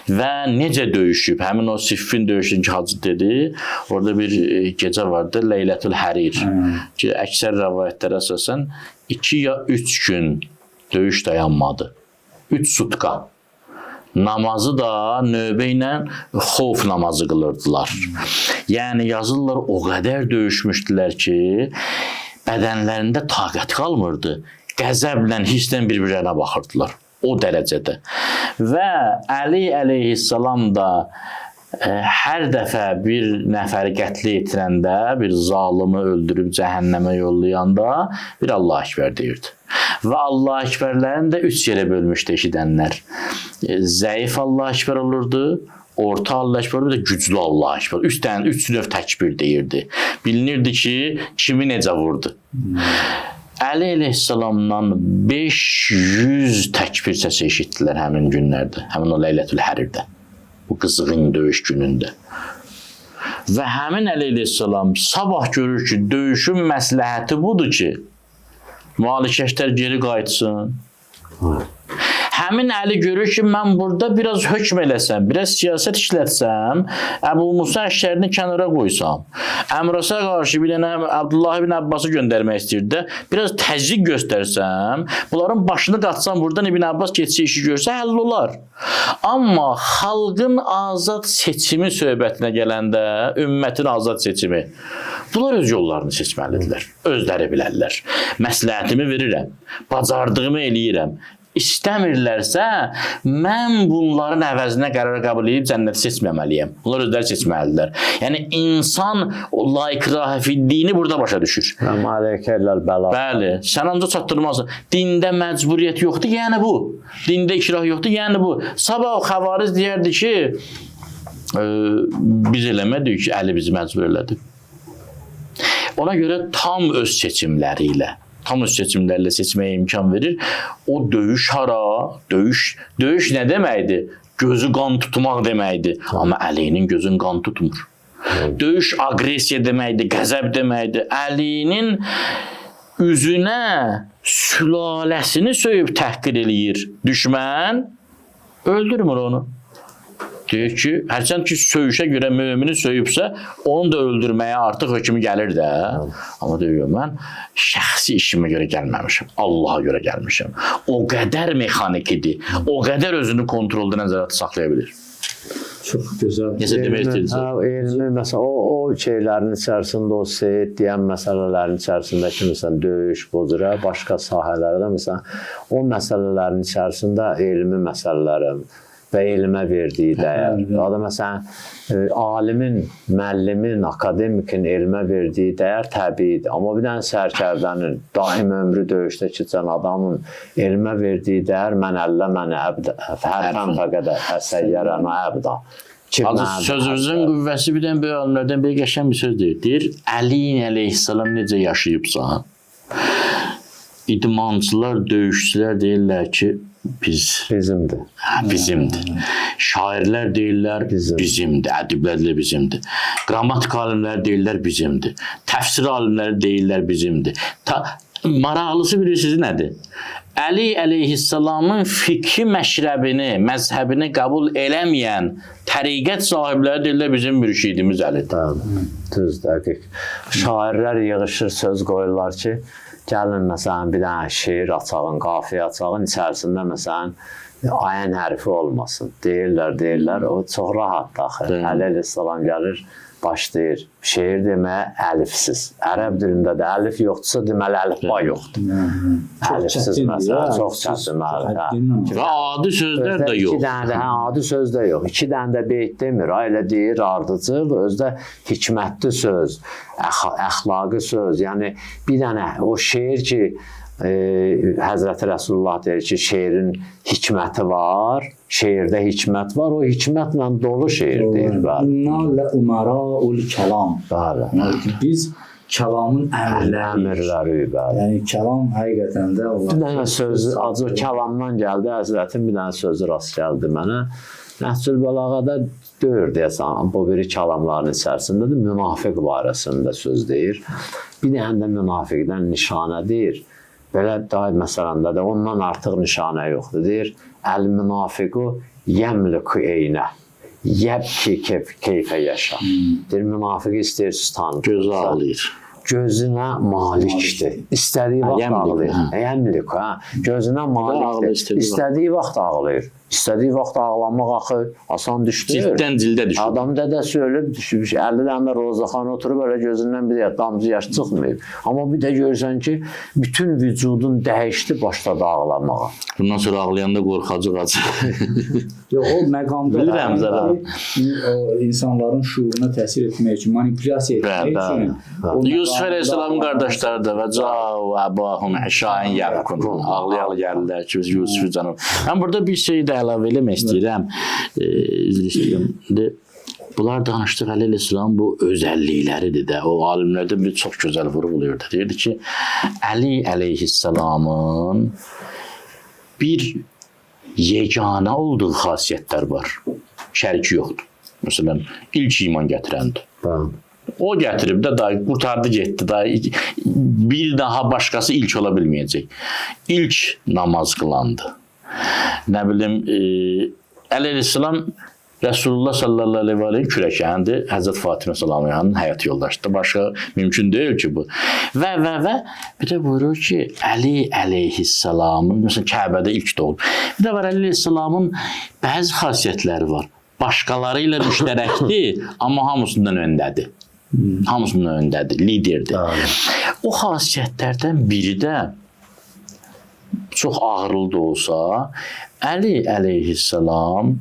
Və necə döyüşüb? Həmin o Siffin döyüşünü ki, Hacı dedi, orada bir gecə vardı, Leylətül Hərir. Ki, əksər rəvayətlərə əsasən 2 ya 3 gün döyüş dayanmadı. 3 sutka. Namazı da növbə ilə xof namazı qılırdılar. Yəni yazırlar o qədər döyüşmüşdülər ki, bədənlərində taqət qalmırdı. Qəzəblə, hisslə bir-birlərinə baxırdılar. O dərəcədə. Və Əli əleyhissalam da hər dəfə bir nəfəri qətlə yetirəndə, bir zalımı öldürüb cəhənnəmə yollayanda bir Allah Ekber deyirdi. Və Allah Ekberlərini də 3 yerə bölmüşdü eşidənlər. Zəif Allah Ekber olurdu, orta Allah Ekber olurdu, güclü Allah Ekber. 3 növ təkbir deyirdi. Bilinirdi ki, kimi necə vurdu. Əli əleyhissalamdan 500 təkbir səsi eşitdilər həmin günlərdə, həmin o Leylətül Hərirdə, bu qızğın döyüş günündə. Və həmin Əli əleyhissalam sabah görür ki, döyüşün məsləhəti budur ki, malikəşlər geri qayıtsın. Həmin Əli görür ki, mən burada biraz hökm eləsəm, biraz siyasət işlətsəm, Əbu Musa əşkərini kənara qoysam, Əmrasa qarşı bir dənə Abdullah ibn Abbası göndərmək istəyirdi, biraz təzyiq göstərsəm, bunların başını qatsam, buradan İbn Abbas geçsə işi görsə, həll olar. Amma xalqın azad seçimi söhbətinə gələndə, ümmətin azad seçimi, bunlar öz yollarını seçməlidirlər, özləri bilərlər. Məsləhətimi verirəm, bacardığımı eləyirəm. İstəmirlərsə, mən bunların əvəzinə qərar qəbul edib cənnəti seçməməliyəm. Bunlar özləri seçməlidirlər. Yəni, insan o la ikrahe fiddini burada başa düşür. Məlikələr bəla. Bəli, sən ancaq çatdırmazsın. Dində məcburiyyət yoxdur, yəni bu. Dində ikrah yoxdur, yəni bu. Sabah o xəvariz deyərdi ki, biz eləmədik ki, Əli bizi məcbur elədi. Ona görə tam öz seçimləri ilə, tam öz seçimlərlə seçməyə imkan verir. O döyüş hara? Döyüş nə deməkdir? Gözü qan tutmaq deməkdir. Amma Əlinin gözün qan tutmur. Döyüş agresiya deməkdir, qəzəb deməkdir. Əlinin üzünə sülaləsini söyüb təhqir eləyir. Düşmən öldürmür onu. Deyir ki, hərçənd ki, söyüşə görə mümini söyübsə, onu da öldürməyə artıq hökmü gəlir də. Amma deyir, mən şəxsi işimə görə gəlməmişim, Allaha görə gəlmişim. O qədər mexanikidir, o qədər özünü kontrolda nəzarətdə saxlaya bilir. Çox gözəl. Necə demək istəyirsən? Elmi, məsələn, o şeylərin içərisində, o seyid deyən məsələlərin içərisində ki, məsələn, döyüş, bozura, başqa sahələrdə, məsələn, o məsələlərin içərisində elmi məsələlərin və elmə verdiyi dəyər. Ya da məsələn, alimin, müəllimin, akademikin elmə verdiyi dəyər təbiidir. Amma bir dənə sərkərdənin, daim ömrü döyüşdə keçən adamın elmə verdiyi dəyər mən əllə mənə əbdə, fərqən fəqədə əsəyyərənə əbdə. Sözümüzün qüvvəsi bir dənə böyük alimlərdən bir qəşən bir söz deyir. Deyir, Əli əleyhissalam necə yaşayıbsa, idmançılar, döyüşçülər deyirlər ki, bizimdir. Bizimdir. Şairlər deyirlər bizimdir. Ədiblər də bizimdir. Qrammatik alimlər deyirlər bizimdir. Təfsir alimləri deyirlər bizimdir. Maraqlısı bilirsiniz nədir? Əli əleyhissalamın fikri məşrəbini, məzhəbini qəbul eləməyən təriqət sahibləri deyirlər bizim mürşidimiz Əlidir. Düz, dəqiq. Şairlər yığışır, söz qoyurlar ki, gəlin, məsələn, bir dənə şeir açağın, qafiyə açağın içərisində, məsələn, ayən hərfi olmasın. Deyirlər, o çox rahat daxil. Əli əleyhissalam gəlir, başlayır. Şeir deməyə əlifsiz. Ərəb dilində də əlif yoxdursa, deməli əlifba yoxdur. Əlifsiz, məsələn, çox çətin. Və adi sözlər də yox. Adi söz də yox. 2 dənə də beyt demir. Elə deyir, ardıcıl, özdə hikmətli söz, əxlaqi söz. Yəni, bir dənə o şeir ki, Həzrəti Rəsulullah deyir ki, şeirin hikməti var, şeirdə hikmət var, o hikmətlə dolu şeir deyir. İnna lə'umara'ul kəlam. Biz kəlamın əmirləriyik. Yəni, kəlam həqiqətən də bir dənə söz, acı kəlamdan gəldi, Həzrətin bir dənə sözü rast gəldi mənə. Nəhcül Bəlağada deyir deyəsən, bu biri kəlamların içərisindədir, münafiq barəsində söz deyir. bir dənə də münafiqdən nişanə deyir. Belə daim məsələndə də ondan artıq nişanə yoxdur. Deyir, əl-münafiqu yəmliku eynə. Yəbki keyfə yaşa. Deyir, münafiq istəyirsiniz tanıyın. Gözü ağlayır. Gözünə malikdir. İstədiyi vaxt ağlayır. Yəmlik, gözünə malikdir. İstədiyi vaxt ağlayır. İstədiyi vaxt ağlamaq axı asan düşdür. Cilddən cildə düşür. Adam dədəsi ölüb düşmüş. 50 dənə rozaxana oturub elə gözündən bir damcı yaş çıxmayıb. Amma bir də görürsən ki, bütün vücudun dəyişdi, başladı ağlamağa. Bundan sonra ağlayanda qorxacaq. Yox, o məqamda bilirəm zərər. İnsanların şuuruna təsir etmək üçün, manipulyasiya etmək üçün. Yusuf Əleyhisselamın qardaşları da və Cau əbahum əşain yəbkun. Ağlayalı gəlirlər ki, biz Yusuf canım. Mən burada bir şey də əlavə eləmək istəyirəm. Üzr istəyirəm. Bunlar danışdıq Əleyhisselam bu özəllikləridir də. O alimlərdə bir çox gözəl vurğulayırdı. Deyirdi ki, Əli Əleyhisselamın bir yeganə olduğu xasiyyətlər var. Şəriki yoxdur. Məsələn, ilk iman gətirəndir. O gətirib də daha qurtardı getdi. Daha bir daha başqası ilk ola bilməyəcək. İlk namaz qılandı. Nə bilim, Əleyhisselam Resulullah sallallahu aleyhi ve sellem kürəkəndir. Həzrət Fatimə salamının həyat yoldaşıdır. Başqa mümkün deyil ki bu. Və bir də buyurur ki, Əli əleyhisselamın, məsələn, Kəbədə ilk doğulur. Bir də var, Əli əleyhisselamın bəzi xasiyyətləri var. Başqaları ilə müştərəkdir, amma hamısından öndədir. Hamısından öndədir, liderdir. O xasiyyətlərdən biri də çox ağırlı da olsa, Əli əleyhisselam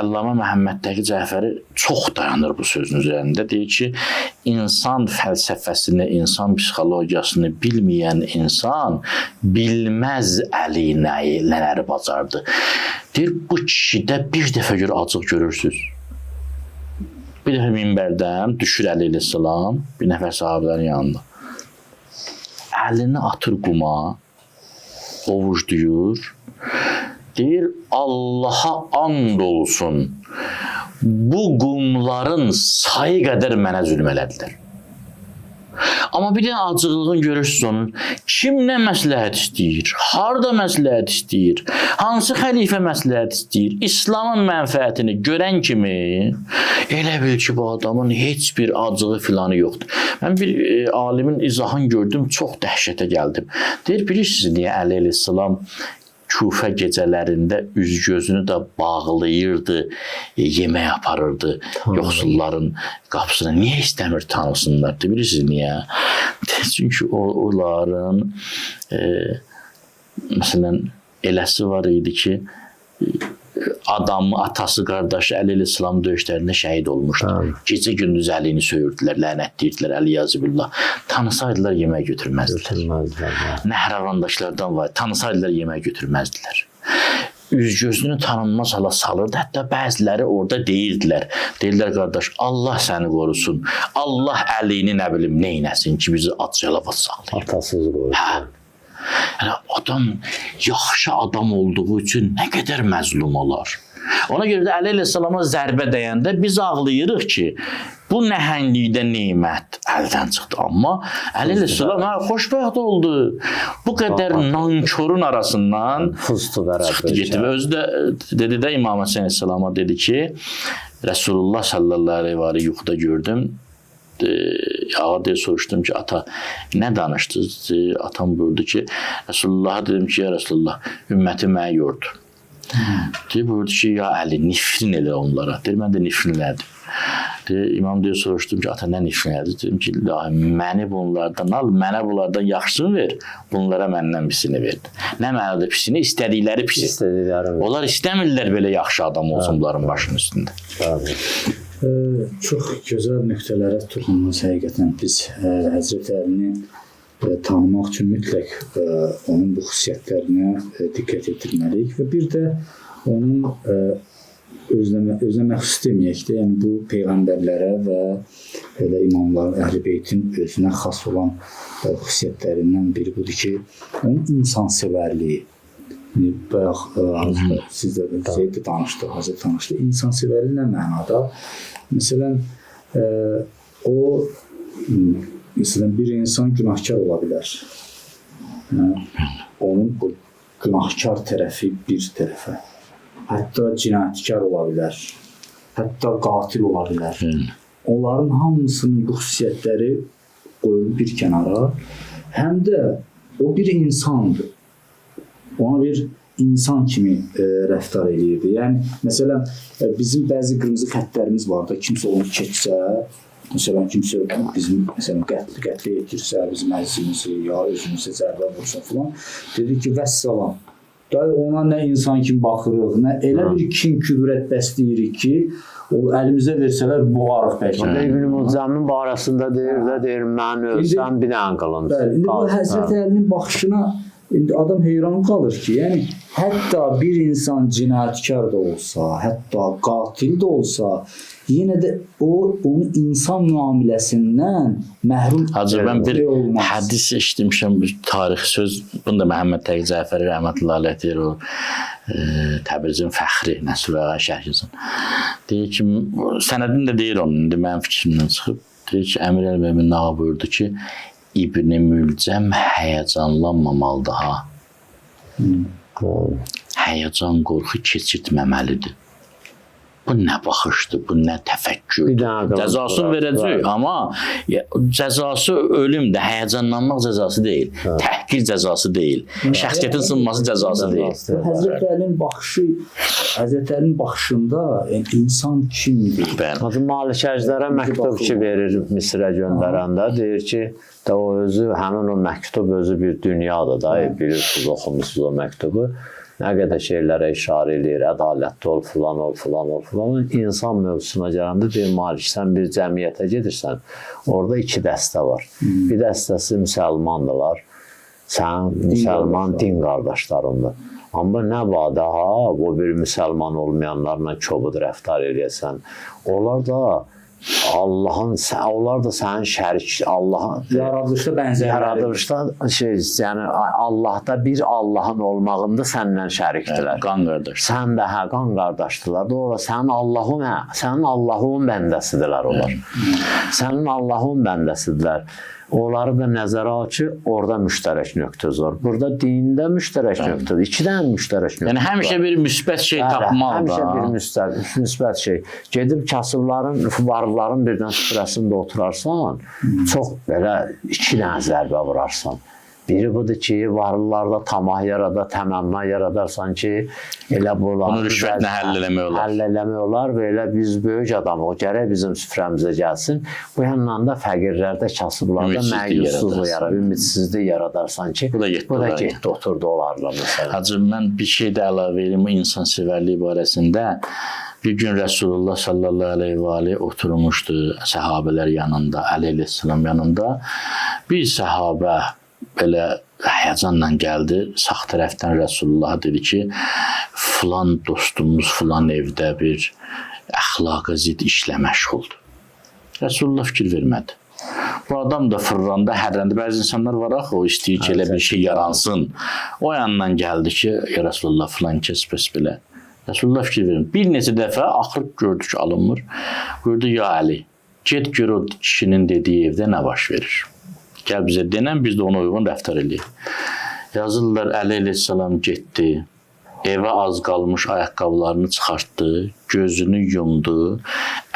Allama Məhəmməd Təqi Cəfəri çox dayanır bu sözün üzərində. Deyir ki, insan fəlsəfəsini, insan psixologiyasını bilməyən insan bilməz Əli nələri bacardı. Deyir, bu kişidə bir dəfə görə acıq görürsünüz. Bir dəfə minbərdən düşür Əli əleyhisselam bir nəfər sahabələrin yanında. Əlini atır quma, ovucduyur. Deyir, Allaha and olsun, bu qumların sayı qədər mənə zülm elədilər. Amma bir dənə acıqlığın görürsünüz onun. Kim nə məsləhət istəyir? Harada məsləhət istəyir? Hansı xəlifə məsləhət istəyir? İslamın mənfəətini görən kimi elə bil ki, bu adamın heç bir acığı filanı yoxdur. Mən bir alimin izahını gördüm, çox dəhşətə gəldim. Deyir, bilirsiniz niyə Əli əleyhisselam Kufə gecələrində üz-gözünü də bağlayırdı, yemək aparırdı yoxsulların qapısına. Niyə istəmir tanısınlar? Bilirsiniz niyə? Çünki onların məsələn, eləsi var idi ki, adamı, atası, qardaşı Əli əleyhisselam döyüşlərində şəhid olmuşdu. Gecə gündüz əlini söyürdülər, lənətləyirdilər, Əliyazibillah. Tanısaydılar, yemək götürməzdilər. Nəhravandaşlardan var, tanısaydılar, yemək götürməzdilər. Üz-gözünü tanınmaz hala salırdı. Hətta bəziləri orada deyirdilər. Deyirlər, qardaş, Allah səni qorusun. Allah əlini nə bilim neynəsin ki, bizi ac-yalavad saxlayır. Atasız qorusun. Yəni, adam yaxşı adam olduğu üçün nə qədər məzlum olar. Ona görə də Əli əleyhisselama zərbə dəyəndə biz ağlayırıq ki, bu nəhənglikdə nemət əldən çıxdı. Amma Əli əleyhisselam xoşbəxt oldu. Bu qədər nankorun arasından çıxdı getdi. Və özü də dedi də İmam Həsən əleyhisselama dedi ki, Resulullah sallallahu aleyhi ve sellem yuxuda gördüm. Ağa deyə soruşdum ki, ata, nə danışdınız? Atam buyurdu ki, Resulullah'a dedim ki, ya Resulullah, ümməti mənə yordu. Deyir, buyurdu ki, ya Əli, nifrin elə onlara. Deyir, mən də nifrin elədim. İmam deyə soruşdum ki, ata, nə nifrin elədi? Dedim ki, məni bunlardan al, mənə bunlardan yaxşısını ver, bunlara məndən pisini verdi. Nə mənə də pisini, istədikləri pisi. Onlar istəmirlər belə yaxşı adam olsun bunların başının üstündə. Çox gözəl nöqtələrə toxunmaz həqiqətən. Biz Həzrəti Əlini tanımaq üçün mütləq onun bu xüsusiyyətlərinə diqqət etdirməliyik və bir də onun özünə məxsus deməyək də, yəni bu peyğəmbərlərə və elə imamlar, Əhl-i Beytin özünə xas olan xüsusiyyətlərindən biri budur ki, onun insansevərliyi. Bayaq siz də danışdıq, Hazret danışdıq. İnsansevərliyi nə mənada? Məsələn, o Məsələn, bir insan günahkar ola bilər. Onun bu günahkar tərəfi bir tərəfə. Hətta cinayətkar ola bilər. Hətta qatil ola bilər. Onların hamısının bu xüsusiyyətləri qoyulub bir kənara. Həm də o bir insandır. Ona bir insan kimi rəftar edirdi. Yəni, məsələn, bizim bəzi qırmızı xəttlərimiz var da, kimsə onu keçsə, məsələn, kimsə bizim qətlə yetirsə, bizim əzizimizi, ya özümüzə zərbə vursa filan, dedi ki, vəssalam. Ona nə insan kimi baxırıq, nə elə bir kin küdrət bəsləyirik ki, o əlimizə versələr boğarıq bəlkə. İbn Mucəmmin barəsində deyir, mən ölsəm bir dənə qılın. Bəli, indi bu Həzrət Əlinin baxışına adam heyran qalır ki, yəni hətta bir insan cinayətkar da olsa, hətta qatil də olsa, yenə də onun insan müamiləsindən məhrum mən bir hədis eşitmişəm, bir tarixi söz, bunu da Məhəmməd Təqi Cəfəri rəhmətullah aleyh deyir, o Təbrizin fəxri Nəsr Ağa şərhçisi. Deyir ki, sənədin də deyir onun, indi mənim fikrimdən çıxıb, deyir ki, Əmir Əlbəmin Ağa buyurdu ki, İbn-i Mülcəm həyəcanlanmamalıdır ha. Həyəcan, qorxu keçirtməməlidir. Bu nə baxışdır, bu nə təfəkkür. Cəzasını verəcək, amma cəzası ölümdür, həyəcanlanmaq cəzası deyil, təhqir cəzası deyil, şəxsiyyətin sınması cəzası deyil. Həzrət Əlinin baxışı, Həzrət Əlinin baxışında insan kimdir? Malikəclərə məktub ki verir Misrə göndərəndə, deyir ki, o özü, həmin o məktub özü bir dünyadır da, bilirsiniz, oxumusunuz o məktubu. Nə qədər şeylərə işarə edir, ədalətli ol, filan ol, filan ol, filan ol. İnsan mövzusuna gələndə deyir, Malik, sən bir cəmiyyətə gedirsən, orada iki dəstə var. Bir dəstəsi müsəlmandırlar, sən müsəlman din qardaşlarındır. Amma nə vadə, o bir müsəlman olmayanlarla kobud rəftar eləyəsən, onlar da onlar da sənin şərik, Allahın yaradılışda bənzərləri. Yaradılışda yəni Allahda bir Allahın olmağında səndən şərikdirlər. Qan qardaş. Sən də qan qardaşdırlar. Doğru, sənin Allahın bəndəsidirlər onlar. Sənin Allahın bəndəsidirlər. Onları da nəzərə al ki, orada müştərək nöqtəz var. Burada dində müştərək nöqtədir. İki dənə müştərək nöqtədir. Yəni, həmişə bir müsbət şey tapmaq da. Həmişə bir müsbət şey. Gedib kasıbların, varlıların birdən süfrəsində oturarsan, çox belə iki dənə zərbə vurarsan. Biri budur ki, varlılarda tamah yarada, təmənnə yaradarsan ki, elə bunları bunu rüşvətlə həll eləmək olar. Həll eləmək olar və elə biz böyük adam, o gərək bizim süfrəmizə gəlsin. Bu yandan da fəqirlərdə, kasıblarda məyusuzluq yaradar, ümidsizlik yaradarsan ki, bu da getdi, oturdu onlarla məsələn. Hacı, mən bir şey də əlavə edeyim, o insansevərlik barəsində. Bir gün Rəsulullah sallallahu aleyhi və aleyhi oturmuşdu səhabələr yanında, əleyhissalam yanında. Bir səhabə belə həyəcanla gəldi, sağ tərəfdən Rəsulullah dedi ki, filan dostumuz filan evdə bir əxlaqa zid işlə məşğuldur. Rəsulullah fikir vermədi. Bu adam da fırranda, hərrəndi. Bəzi insanlar var axı, o istəyir ki, elə bir şey yaransın. O yandan gəldi ki, ya Rəsulullah filan kəs bəs belə. Rəsulullah fikir vermədi. Bir neçə dəfə axır gördü ki, alınmır. Gördü, ya Əli, get gör o kişinin dediyi evdə nə baş verir. Gəl bizə denən, biz də ona uyğun rəftar edirik. Yazırlar, Əli əleyhissalam getdi, evə az qalmış ayaqqabılarını çıxartdı, gözünü yumdu,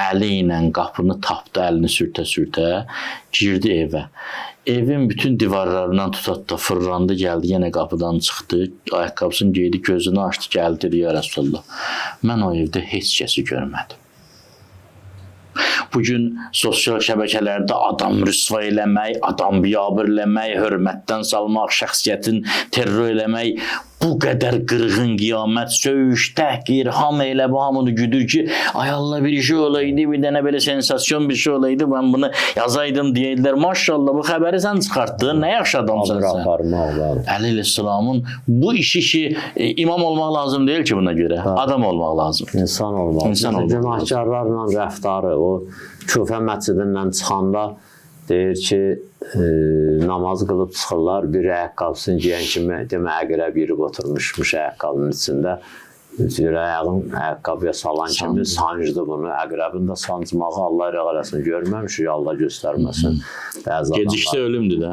əli ilə qapını tapdı, əlini sürtə-sürtə, girdi evə. Evin bütün divarlarından tutatdı, fırlandı, gəldi, yenə qapıdan çıxdı, ayaqqabısını geydi, gözünü açdı, gəldi, dedi, ya Rəsulullah, mən o evdə heç kəsi görmədim. Bugün sosial şəbəkələrdə adam rüsva eləmək, adam biyabır eləmək, hörmətdən salmaq, şəxsiyyətin terror eləmək, bu qədər qırğın qiyamət, söyüş, təhqir, hamı elə bu hamını güdür ki, ay Allah bir şey olaydı, bir dənə belə sensasyon bir şey olaydı, ben bunu yazaydım deyirlər. Maşallah bu xəbəri sən çıxartdın, nə yaxşı adamsan sən. Əli əleyhissalamın bu işi ki, imam olmaq lazım deyil ki buna görə, adam olmaq lazım. İnsan olmaq. Günahkarlarla rəftarı, o Küfə məscidindən çıxanda deyir ki, namaz qılıb çıxırlar, bir ayaqqabısını giyən kimi demə əqrəb yürüb oturmuşmuş ayaqqabının içində. ayağın ayaqqabıya salan kimi sancdı bunu. Əqrəbin də sancmağı Allah rəğələsin. Görməmişik, Allah göstərməsin. Bəzi Geciksə ölümdür də.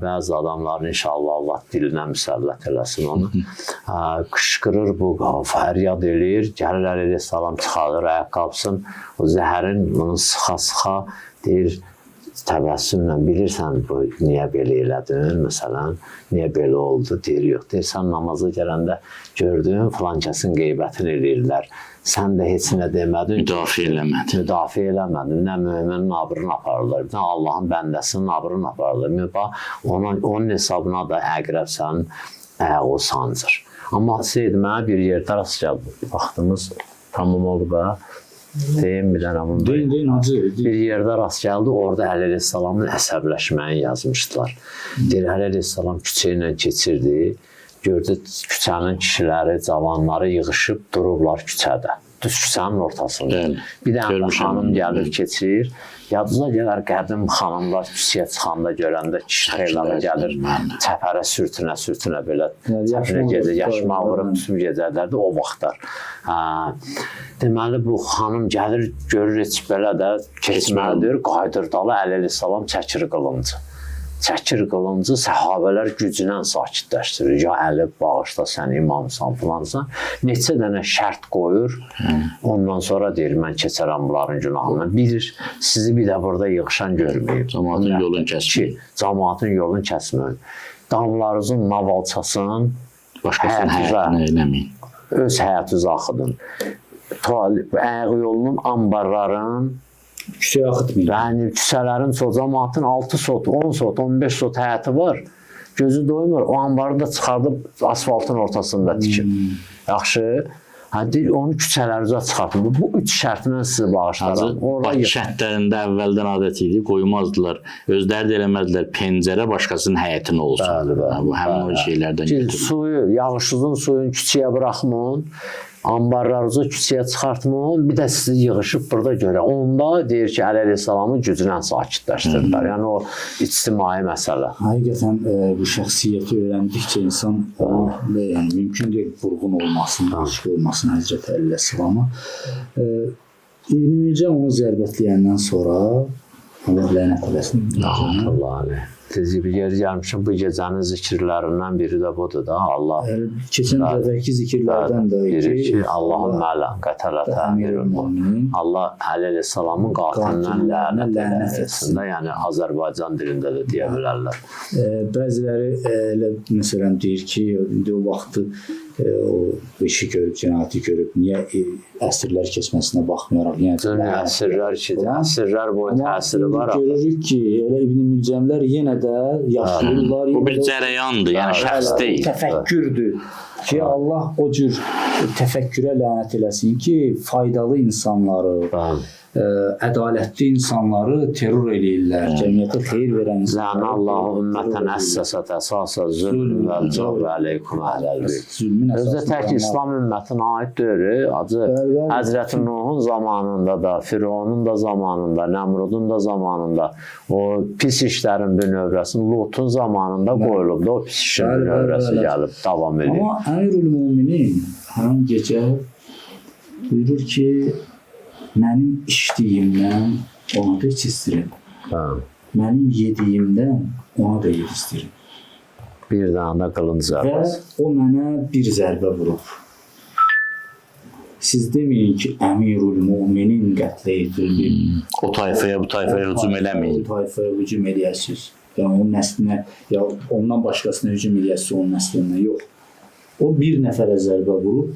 Bəzi adamların inşallah Allah dilinə müsəllət eləsin onu. Qışqırır bu, fəryad eləyir. Gəlir əleyhissalam çıxarır ayaqqabısın. O zəhərin bunu sıxa-sıxa deyir, təbəssümlə bilirsən bu niyə belə elədin, məsələn, niyə belə oldu, deyir, yox, deyir, sən namaza gələndə gördün, filan kəsin qeybətini eləyirlər, sən də heç nə demədin, müdafiə eləmədin, nə möminin abrını aparırlar, nə Allahın bəndəsinin abrını aparırlar, onun hesabına da əqrəb sənin ayağı sancır. Amma Seyid, mənə bir yerdə rast gəldi, vaxtımız tamam oldu bə. Deyim bir dənə bunu. Deyin, hacı. Bir yerdə rast gəldi, orada Əli əleyhissalamın əsəbləşməyini yazmışdılar. Deyir, Əli əleyhissalam küçə ilə keçirdi, gördü küçənin kişiləri, cavanları yığışıb durublar küçədə. Düz küçənin ortasında. Bir dənə xanım gəlir, keçir. Yadınıza gələr, qədim xanımlar küçəyə çıxanda görəndə kişi xeylağa gəlir, çəpərə sürtünə belə çəpərə gedir, yaşma vurub bütün gecələrdə o vaxtlar. Deməli, bu xanım gəlir, görür heç belə də keçməlidir, qaydır dalı Əli əleyhissalam çəkir qılıncı. Çəkir qılıncı, səhabələr gücünə sakitləşdirir. Ya Əli, bağışla sən imamsan, filansan. Neçə dənə şərt qoyur. Ondan sonra deyir, mən keçərəm bunların günahını. Bilir, sizi bir də burada yığışan görməyim. Cəmaatın yolunu kəsməyin. Cəmaatın yolunu kəsməyin. Damlarınızın navalçasının Başqasının həyatını eləməyin. Öz həyatınızı axıdın. Ayağı yolunun ambarların Küçəyə axıtmayın. Yəni küçələrin cəmaatın 6 sot, 10 sot, 15 sot həyatı var. Gözü doymur. O anbarı da çıxardıb asfaltın ortasında tikib. Yaxşı. Onu küçələrinizə çıxartın. Bu 3 şərtlə sizi bağışlaram. Bakı şəhətlərində əvvəldən adət idi, qoymazdılar. Özləri də eləməzdilər. Pəncərə başqasının həyatını olsun. Bu həmin o şeylərdən götürür. Suyu, yağışsızın suyunu küçəyə buraxmayın. Ambarlarınızı küçəyə çıxartmayın, bir də sizi yığışıb burada görə. Onda deyir ki, Əli əleyhissalamın gücünə sakitləşdirirlər. Yəni o ictimai məsələ. Həqiqətən bu şəxsiyyəti öyrəndikcə insan mümkün deyil vurğun olmasın, aşıq olmasın Həzrəti Əli əleyhissalama. İbn Mülcəm onu zərbətləyəndən sonra Allah lənət eləsin. Allah aleyh. Tezi bir yer gəlmişim, bu gecənin zikirlərindən biri də budur da, Allah. Keçən dəfəki zikirlərdən də biri ki, Allahın mələn qətələtə əmirul müminin. Allah Əli əleyhissalamın qatindən lənət etsin də, yəni Azərbaycan dilində də deyə bilərlər. Bəziləri elə məsələn deyir ki, indi o vaxtı o işi görüb, cinayəti görüb, niyə əsrlər keçməsinə baxmayaraq, yəni əsrlər boyu təsiri var. Görürük ki, elə İbn Mülcəmlər yenə də yaşayırlar. Bu bir cərəyandır, yəni şəxs deyil. Təfəkkürdür ki, Allah o cür təfəkkürə lənət eləsin ki, faydalı insanları, ədalətli insanları terror eləyirlər, cəmiyyətə xeyir verən insanları. Lənə Allahu ümmətən əssəsət əsasa zülm və cəvr əleykum əhləl-beyt. Özdə tək İslam ümmətinə aid deyil, acı Həzrəti Nuhun zamanında da, Fironun da zamanında, Nəmrudun da zamanında o pis işlərin bünövrəsi Lutun zamanında qoyulubdu, o pis işin bünövrəsi gəlib, davam edir. Amma Əmirül Müminin həmin gecə buyurur ki, mənim içdiyimdən ona da içistirin. Mənim yediyimdən ona da yedistirin. Bir dənə də qılınc zərbəsi. Və o mənə bir zərbə vurub. Siz deməyin ki, Əmirül Müminin qətlə yetirilib. O tayfaya, bu tayfaya hücum eləməyin. O tayfaya hücum eləyəsiniz. Yəni onun nəslinə, ya ondan başqasına hücum eləyəsiniz, onun nəslindən yox. O bir nəfərə zərbə vurub.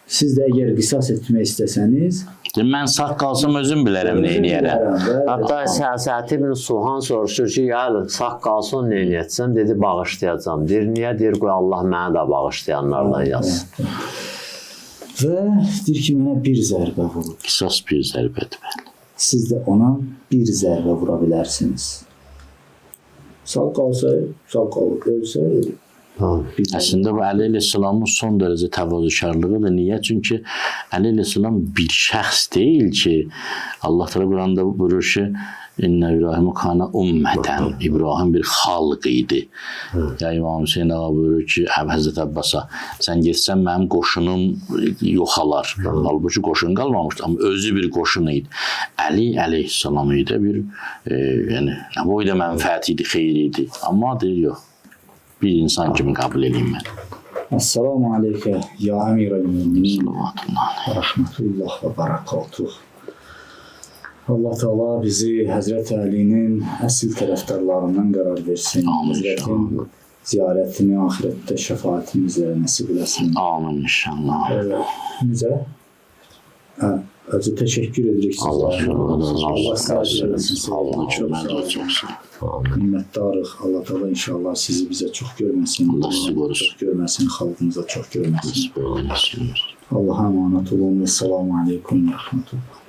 Siz də əgər qisas etmək istəsəniz, mən sağ qalsam özüm bilərəm nə eləyərəm. Hətta Səhət ibn Suhan soruşur ki, sağ qalsın nə eləyəcəm? Dedi, bağışlayacam. Deyir, niyə? Deyir, qoy Allah mənə də bağışlayanlardan yazsın. Və deyir ki, mənə bir zərbə vurur. Qisas bir zərbədir. Siz də ona bir zərbə vura bilərsiniz. Sağ qalsa, sağ qalır. Ölsə, ölür. Əslində bu Əli əleyhissalamın son dərəcə təvazökarlığıdır. Niyə? Çünki Əli əleyhissalam bir şəxs deyil ki, Allah Teala Quranda buyurur ki, İnne İbrahim kana ummeten. İbrahim bir xalq idi. Ya İmam Hüseyin ağa buyurur ki, Həzrət Abbasa, sən getsən mənim qoşunum yoxalar. Halbuki qoşun qalmamışdı, amma özü bir qoşun idi. Əli əleyhissalam idi bir, yəni, bu da mənfəət idi, xeyir idi. Amma deyir, yox, bir insan kimi qəbul edeyim mən. Esselamu aleyke ya emirel müminin. Salavatullah. Rahmetullah ve barakatuh. Allah Teala bizi Hazreti Ali'nin əsl tərəfdarlarından qərar versin. Amin. Hazretin ziyarətini ahirette şəfaətimizlə nəsib eləsin. Amin inşallah. Necə? Özü təşəkkür edirik sizə. Allah şükür. Allah sağ eləsin. Sağ olun. Çok sağ olun. Minnətdarıq. Allah Teala inşallah sizi bizə çox görməsin. Allah sizi qorusun. Çox görməsin, xalqımıza çox görməsin. Nasip olun. Allah'a emanet olun ve selamu aleyküm ve rahmetullah.